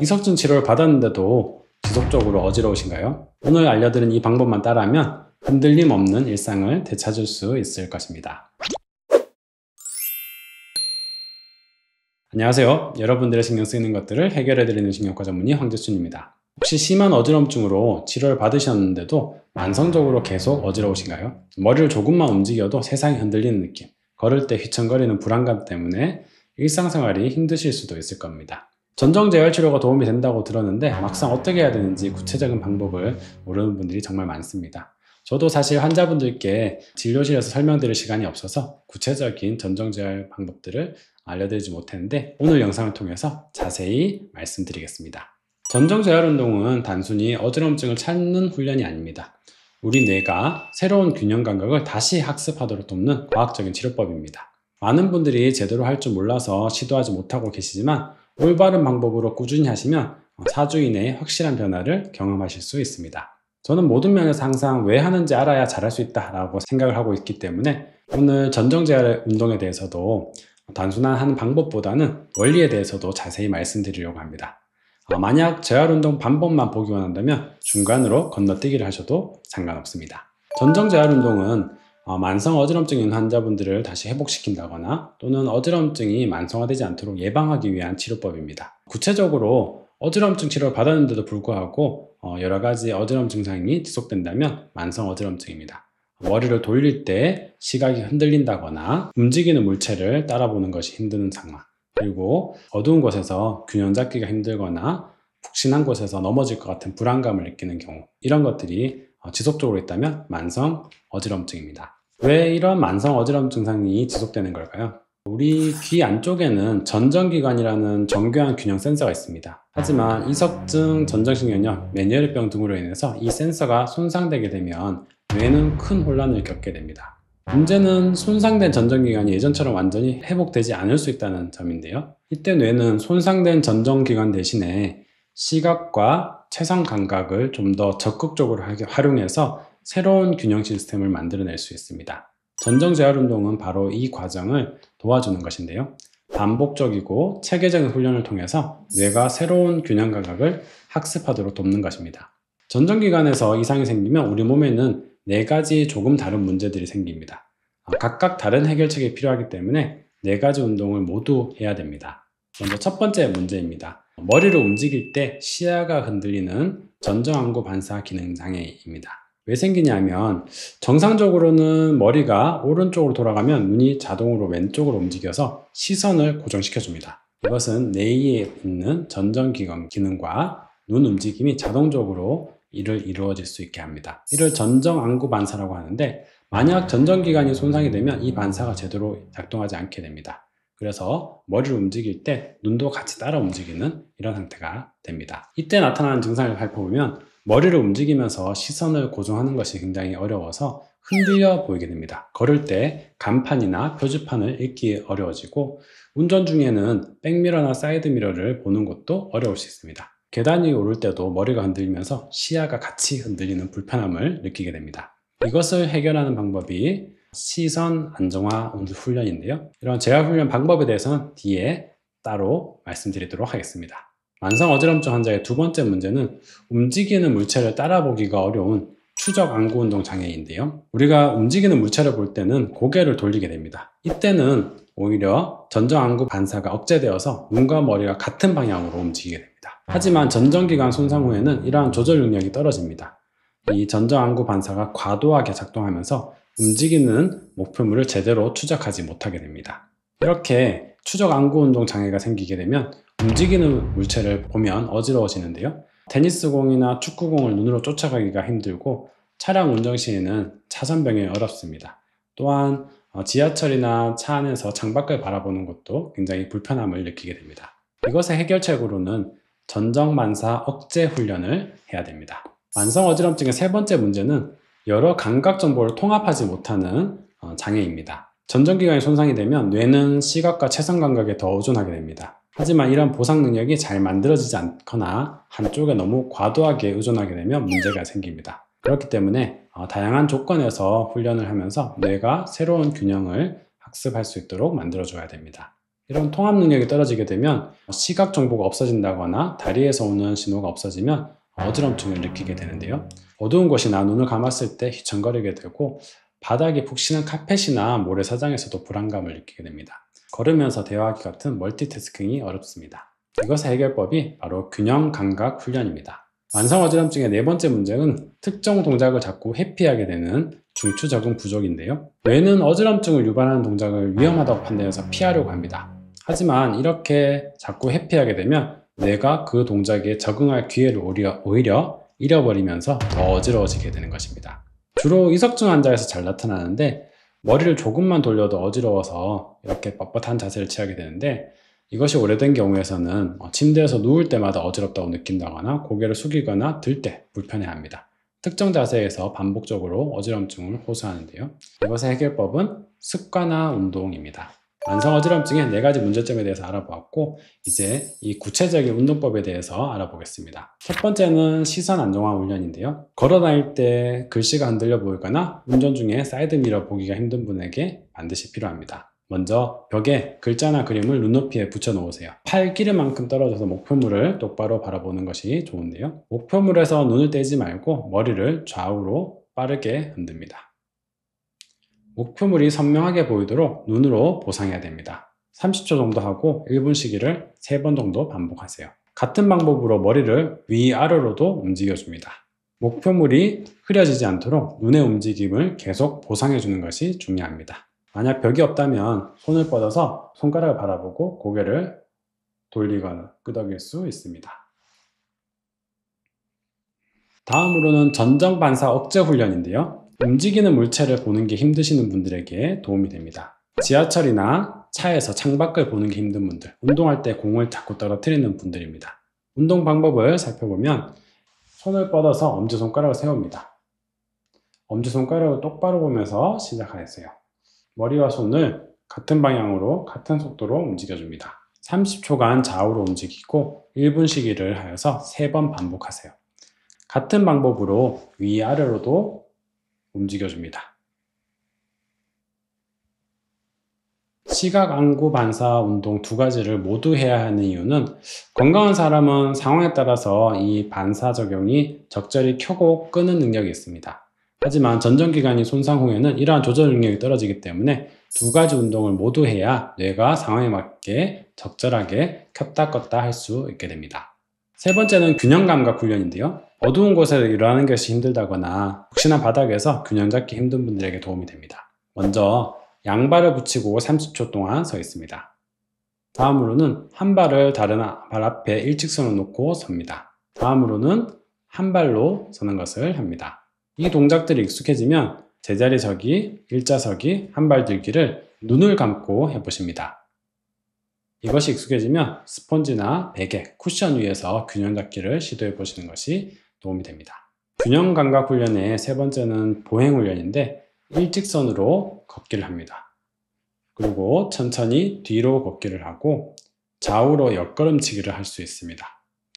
이석증 치료를 받았는데도 지속적으로 어지러우신가요? 오늘 알려드린 이 방법만 따라하면 흔들림 없는 일상을 되찾을 수 있을 것입니다. 안녕하세요. 여러분들의 신경 쓰이는 것들을 해결해드리는 신경과 전문의 황재춘입니다. 혹시 심한 어지럼증으로 치료를 받으셨는데도 만성적으로 계속 어지러우신가요? 머리를 조금만 움직여도 세상이 흔들리는 느낌, 걸을 때 휘청거리는 불안감 때문에 일상생활이 힘드실 수도 있을 겁니다. 전정재활치료가 도움이 된다고 들었는데 막상 어떻게 해야 되는지 구체적인 방법을 모르는 분들이 정말 많습니다. 저도 사실 환자분들께 진료실에서 설명드릴 시간이 없어서 구체적인 전정재활 방법들을 알려드리지 못했는데 오늘 영상을 통해서 자세히 말씀드리겠습니다. 전정재활 운동은 단순히 어지럼증을 찾는 훈련이 아닙니다. 우리 뇌가 새로운 균형 감각을 다시 학습하도록 돕는 과학적인 치료법입니다. 많은 분들이 제대로 할 줄 몰라서 시도하지 못하고 계시지만 올바른 방법으로 꾸준히 하시면 4주 이내에 확실한 변화를 경험하실 수 있습니다. 저는 모든 면에서 항상 왜 하는지 알아야 잘할 수 있다 라고 생각을 하고 있기 때문에 오늘 전정재활 운동에 대해서도 단순한 한 방법보다는 원리에 대해서도 자세히 말씀드리려고 합니다. 만약 재활운동 방법만 보기 원한다면 중간으로 건너뛰기를 하셔도 상관없습니다. 전정재활운동은 만성 어지럼증 있는 환자분들을 다시 회복시킨다거나 또는 어지럼증이 만성화되지 않도록 예방하기 위한 치료법입니다. 구체적으로 어지럼증 치료를 받았는데도 불구하고 여러 가지 어지럼 증상이 지속된다면 만성 어지럼증입니다. 머리를 돌릴 때 시각이 흔들린다거나 움직이는 물체를 따라보는 것이 힘든 상황, 그리고 어두운 곳에서 균형 잡기가 힘들거나 푹신한 곳에서 넘어질 것 같은 불안감을 느끼는 경우, 이런 것들이 지속적으로 있다면 만성 어지럼증입니다. 왜 이런 만성 어지럼 증상이 지속되는 걸까요? 우리 귀 안쪽에는 전정기관이라는 정교한 균형 센서가 있습니다. 하지만 이석증, 전정신경염, 메니에르병 등으로 인해서 이 센서가 손상되게 되면 뇌는 큰 혼란을 겪게 됩니다. 문제는 손상된 전정기관이 예전처럼 완전히 회복되지 않을 수 있다는 점인데요. 이때 뇌는 손상된 전정기관 대신에 시각과 체성 감각을 좀 더 적극적으로 활용해서 새로운 균형 시스템을 만들어낼 수 있습니다. 전정재활 운동은 바로 이 과정을 도와주는 것인데요. 반복적이고 체계적인 훈련을 통해서 뇌가 새로운 균형 감각을 학습하도록 돕는 것입니다. 전정기관에서 이상이 생기면 우리 몸에는 4가지 조금 다른 문제들이 생깁니다. 각각 다른 해결책이 필요하기 때문에 4가지 운동을 모두 해야 됩니다. 먼저 첫 번째 문제입니다. 머리를 움직일 때 시야가 흔들리는 전정안구 반사 기능 장애입니다. 왜 생기냐면 정상적으로는 머리가 오른쪽으로 돌아가면 눈이 자동으로 왼쪽으로 움직여서 시선을 고정시켜 줍니다. 이것은 뇌에 있는 전정기관 기능과 눈 움직임이 자동적으로 이루어질 수 있게 합니다. 이를 전정안구 반사라고 하는데 만약 전정기관이 손상이 되면 이 반사가 제대로 작동하지 않게 됩니다. 그래서 머리를 움직일 때 눈도 같이 따라 움직이는 이런 상태가 됩니다. 이때 나타나는 증상을 살펴보면 머리를 움직이면서 시선을 고정하는 것이 굉장히 어려워서 흔들려 보이게 됩니다. 걸을 때 간판이나 표지판을 읽기 어려워지고 운전 중에는 백미러나 사이드미러를 보는 것도 어려울 수 있습니다. 계단 위에 오를 때도 머리가 흔들리면서 시야가 같이 흔들리는 불편함을 느끼게 됩니다. 이것을 해결하는 방법이 시선 안정화 훈련인데요. 이런 재활훈련 방법에 대해서는 뒤에 따로 말씀드리도록 하겠습니다. 만성 어지럼증 환자의 두 번째 문제는 움직이는 물체를 따라보기가 어려운 추적 안구 운동 장애인데요. 우리가 움직이는 물체를 볼 때는 고개를 돌리게 됩니다. 이때는 오히려 전정 안구 반사가 억제되어서 눈과 머리가 같은 방향으로 움직이게 됩니다. 하지만 전정기관 손상 후에는 이러한 조절 능력이 떨어집니다. 이 전정 안구 반사가 과도하게 작동하면서 움직이는 목표물을 제대로 추적하지 못하게 됩니다. 이렇게 추적 안구 운동 장애가 생기게 되면 움직이는 물체를 보면 어지러워지는데요. 테니스공이나 축구공을 눈으로 쫓아가기가 힘들고 차량 운전 시에는 차선 변경이 어렵습니다. 또한 지하철이나 차 안에서 창밖을 바라보는 것도 굉장히 불편함을 느끼게 됩니다. 이것의 해결책으로는 전정반사 억제 훈련을 해야 됩니다. 만성 어지럼증의 세 번째 문제는 여러 감각 정보를 통합하지 못하는 장애입니다. 전정기관이 손상이 되면 뇌는 시각과 체성 감각에 더 의존하게 됩니다. 하지만 이런 보상 능력이 잘 만들어지지 않거나 한쪽에 너무 과도하게 의존하게 되면 문제가 생깁니다. 그렇기 때문에 다양한 조건에서 훈련을 하면서 뇌가 새로운 균형을 학습할 수 있도록 만들어줘야 됩니다. 이런 통합 능력이 떨어지게 되면 시각 정보가 없어진다거나 다리에서 오는 신호가 없어지면 어지럼증을 느끼게 되는데요. 어두운 곳이나 눈을 감았을 때 휘청거리게 되고 바닥이 푹신한 카펫이나 모래사장에서도 불안감을 느끼게 됩니다. 걸으면서 대화하기 같은 멀티태스킹이 어렵습니다. 이것의 해결법이 바로 균형 감각 훈련입니다. 만성 어지럼증의 네 번째 문제는 특정 동작을 자꾸 회피하게 되는 중추 적응 부족인데요. 뇌는 어지럼증을 유발하는 동작을 위험하다고 판단해서 피하려고 합니다. 하지만 이렇게 자꾸 회피하게 되면 뇌가 그 동작에 적응할 기회를 오히려 잃어버리면서 더 어지러워지게 되는 것입니다. 주로 이석증 환자에서 잘 나타나는데 머리를 조금만 돌려도 어지러워서 이렇게 뻣뻣한 자세를 취하게 되는데 이것이 오래된 경우에서는 침대에서 누울 때마다 어지럽다고 느낀다거나 고개를 숙이거나 들 때 불편해합니다. 특정 자세에서 반복적으로 어지럼증을 호소하는데요. 이것의 해결법은 습관화 운동입니다. 만성 어지럼증의 4가지 문제점에 대해서 알아보았고 이제 이 구체적인 운동법에 대해서 알아보겠습니다. 첫 번째는 시선 안정화 훈련인데요. 걸어 다닐 때 글씨가 흔들려 보이거나 운전 중에 사이드미러 보기가 힘든 분에게 반드시 필요합니다. 먼저 벽에 글자나 그림을 눈높이에 붙여 놓으세요. 팔 길이만큼 떨어져서 목표물을 똑바로 바라보는 것이 좋은데요. 목표물에서 눈을 떼지 말고 머리를 좌우로 빠르게 흔듭니다. 목표물이 선명하게 보이도록 눈으로 보상해야 됩니다. 30초 정도 하고 1분 시기를 3번 정도 반복하세요. 같은 방법으로 머리를 위아래로도 움직여줍니다. 목표물이 흐려지지 않도록 눈의 움직임을 계속 보상해주는 것이 중요합니다. 만약 벽이 없다면 손을 뻗어서 손가락을 바라보고 고개를 돌리거나 끄덕일 수 있습니다. 다음으로는 전정반사 억제 훈련인데요. 움직이는 물체를 보는 게 힘드시는 분들에게 도움이 됩니다. 지하철이나 차에서 창밖을 보는 게 힘든 분들, 운동할 때 공을 자꾸 떨어뜨리는 분들입니다. 운동 방법을 살펴보면 손을 뻗어서 엄지손가락을 세웁니다. 엄지손가락을 똑바로 보면서 시작하세요. 머리와 손을 같은 방향으로 같은 속도로 움직여줍니다. 30초간 좌우로 움직이고 1분 시기를 하여서 3번 반복하세요. 같은 방법으로 위아래로도 움직여줍니다. 시각 안구 반사 운동 2가지를 모두 해야 하는 이유는 건강한 사람은 상황에 따라서 이 반사 적용이 적절히 켜고 끄는 능력이 있습니다. 하지만 전정기관이 손상 후에는 이러한 조절 능력이 떨어지기 때문에 2가지 운동을 모두 해야 뇌가 상황에 맞게 적절하게 켰다 껐다 할 수 있게 됩니다. 세 번째는 균형 감각 훈련인데요. 어두운 곳에서 일어나는 것이 힘들다거나 푹신한 바닥에서 균형 잡기 힘든 분들에게 도움이 됩니다. 먼저 양발을 붙이고 30초 동안 서 있습니다. 다음으로는 한 발을 다른 발 앞에 일직선으로 놓고 섭니다. 다음으로는 한 발로 서는 것을 합니다. 이 동작들이 익숙해지면 제자리 서기, 일자서기, 한 발 들기를 눈을 감고 해보십니다. 이것이 익숙해지면 스펀지나 베개, 쿠션 위에서 균형 잡기를 시도해 보시는 것이 도움이 됩니다. 균형 감각 훈련의 세 번째는 보행 훈련인데 일직선으로 걷기를 합니다. 그리고 천천히 뒤로 걷기를 하고 좌우로 옆걸음치기를 할 수 있습니다.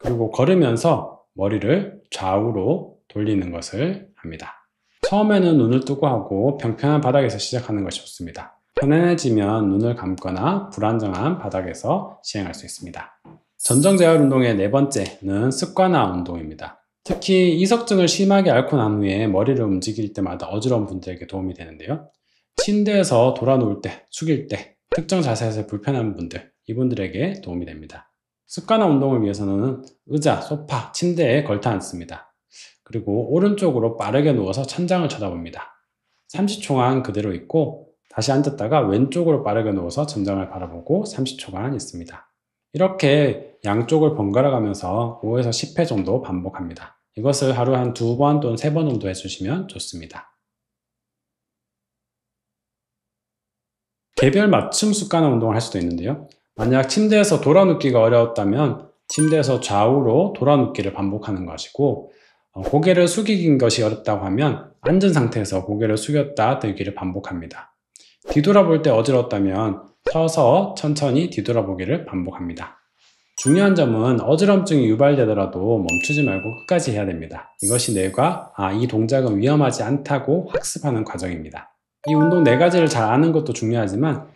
그리고 걸으면서 머리를 좌우로 돌리는 것을 합니다. 처음에는 눈을 뜨고 하고 평평한 바닥에서 시작하는 것이 좋습니다. 편안해지면 눈을 감거나 불안정한 바닥에서 시행할 수 있습니다. 전정재활 운동의 4번째는 습관화 운동입니다. 특히 이석증을 심하게 앓고 난 후에 머리를 움직일 때마다 어지러운 분들에게 도움이 되는데요. 침대에서 돌아 누울 때, 숙일 때, 특정 자세에서 불편한 분들, 이분들에게 도움이 됩니다. 습관화 운동을 위해서는 의자, 소파, 침대에 걸터 앉습니다. 그리고 오른쪽으로 빠르게 누워서 천장을 쳐다봅니다. 30초간 그대로 있고 다시 앉았다가 왼쪽으로 빠르게 누워서 천장을 바라보고 30초간 있습니다. 이렇게 양쪽을 번갈아 가면서 5에서 10회 정도 반복합니다. 이것을 하루에 한 2번 또는 3번 정도 해주시면 좋습니다. 개별 맞춤 습관화 운동을 할 수도 있는데요. 만약 침대에서 돌아 눕기가 어려웠다면 침대에서 좌우로 돌아 눕기를 반복하는 것이고 고개를 숙이는 것이 어렵다고 하면 앉은 상태에서 고개를 숙였다 들기를 반복합니다. 뒤돌아볼 때 어지러웠다면 서서 천천히 뒤돌아보기를 반복합니다. 중요한 점은 어지럼증이 유발되더라도 멈추지 말고 끝까지 해야 됩니다. 이것이 뇌가 이 동작은 위험하지 않다고 학습하는 과정입니다. 이 운동 4가지를 잘 아는 것도 중요하지만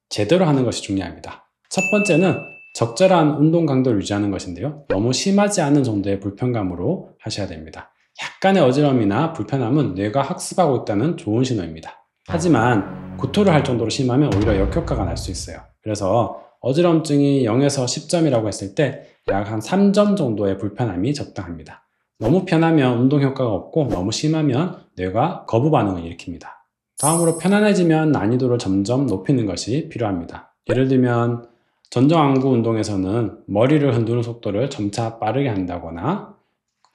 제대로 하는 것이 중요합니다. 첫 번째는 적절한 운동 강도를 유지하는 것인데요. 너무 심하지 않은 정도의 불편감으로 하셔야 됩니다. 약간의 어지러움이나 불편함은 뇌가 학습하고 있다는 좋은 신호입니다. 하지만 구토를 할 정도로 심하면 오히려 역효과가 날 수 있어요. 그래서 어지럼증이 0에서 10점이라고 했을 때 약 한 3점 정도의 불편함이 적당합니다. 너무 편하면 운동 효과가 없고 너무 심하면 뇌가 거부 반응을 일으킵니다. 다음으로 편안해지면 난이도를 점점 높이는 것이 필요합니다. 예를 들면 전정안구 운동에서는 머리를 흔드는 속도를 점차 빠르게 한다거나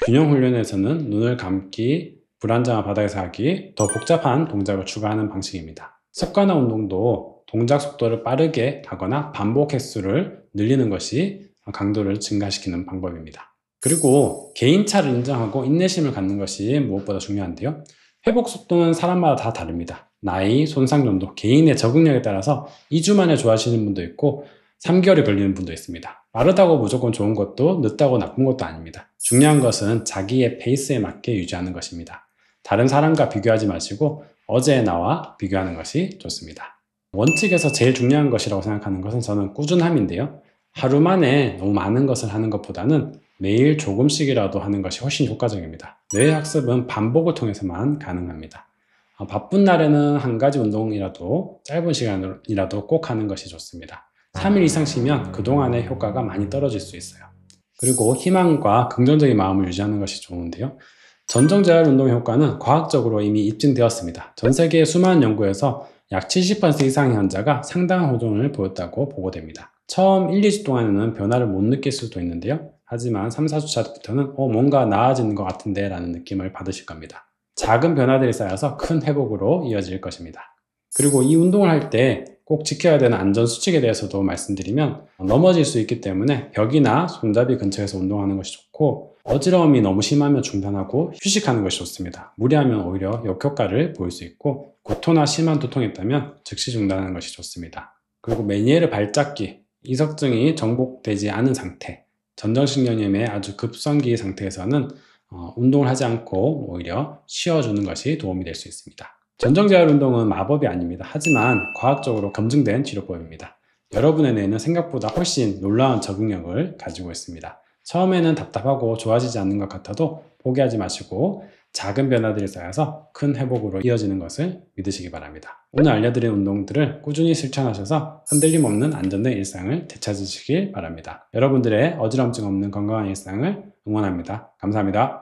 균형 훈련에서는 눈을 감기, 불안정한 바닥에서 하기, 더 복잡한 동작을 추가하는 방식입니다. 습관화 운동도 동작 속도를 빠르게 하거나 반복 횟수를 늘리는 것이 강도를 증가시키는 방법입니다. 그리고 개인차를 인정하고 인내심을 갖는 것이 무엇보다 중요한데요. 회복 속도는 사람마다 다 다릅니다. 나이, 손상 정도, 개인의 적응력에 따라서 2주 만에 좋아지는 분도 있고 3개월이 걸리는 분도 있습니다. 빠르다고 무조건 좋은 것도 늦다고 나쁜 것도 아닙니다. 중요한 것은 자기의 페이스에 맞게 유지하는 것입니다. 다른 사람과 비교하지 마시고 어제의 나와 비교하는 것이 좋습니다. 원칙에서 제일 중요한 것이라고 생각하는 것은 저는 꾸준함인데요. 하루 만에 너무 많은 것을 하는 것보다는 매일 조금씩이라도 하는 것이 훨씬 효과적입니다. 뇌의 학습은 반복을 통해서만 가능합니다. 바쁜 날에는 한 가지 운동이라도 짧은 시간이라도 꼭 하는 것이 좋습니다. 3일 이상 쉬면 그동안의 효과가 많이 떨어질 수 있어요. 그리고 희망과 긍정적인 마음을 유지하는 것이 좋은데요. 전정재활 운동의 효과는 과학적으로 이미 입증되었습니다. 전 세계의 수많은 연구에서 약 70% 이상의 환자가 상당한 호전을 보였다고 보고됩니다. 처음 1, 2주 동안에는 변화를 못 느낄 수도 있는데요. 하지만 3, 4주차부터는 뭔가 나아지는 것 같은데 라는 느낌을 받으실 겁니다. 작은 변화들이 쌓여서 큰 회복으로 이어질 것입니다. 그리고 이 운동을 할 때 꼭 지켜야 되는 안전수칙에 대해서도 말씀드리면 넘어질 수 있기 때문에 벽이나 손잡이 근처에서 운동하는 것이 좋고 어지러움이 너무 심하면 중단하고 휴식하는 것이 좋습니다. 무리하면 오히려 역효과를 보일 수 있고 구토나 심한 두통이 있다면 즉시 중단하는 것이 좋습니다. 그리고 메니에르 발작기, 이석증이 정복되지 않은 상태, 전정신경염의 아주 급성기 상태에서는 운동을 하지 않고 오히려 쉬어주는 것이 도움이 될 수 있습니다. 전정재활 운동은 마법이 아닙니다. 하지만 과학적으로 검증된 치료법입니다. 여러분의 뇌는 생각보다 훨씬 놀라운 적응력을 가지고 있습니다. 처음에는 답답하고 좋아지지 않는 것 같아도 포기하지 마시고 작은 변화들이 쌓여서 큰 회복으로 이어지는 것을 믿으시기 바랍니다. 오늘 알려드린 운동들을 꾸준히 실천하셔서 흔들림 없는 안전된 일상을 되찾으시길 바랍니다. 여러분들의 어지럼증 없는 건강한 일상을 응원합니다. 감사합니다.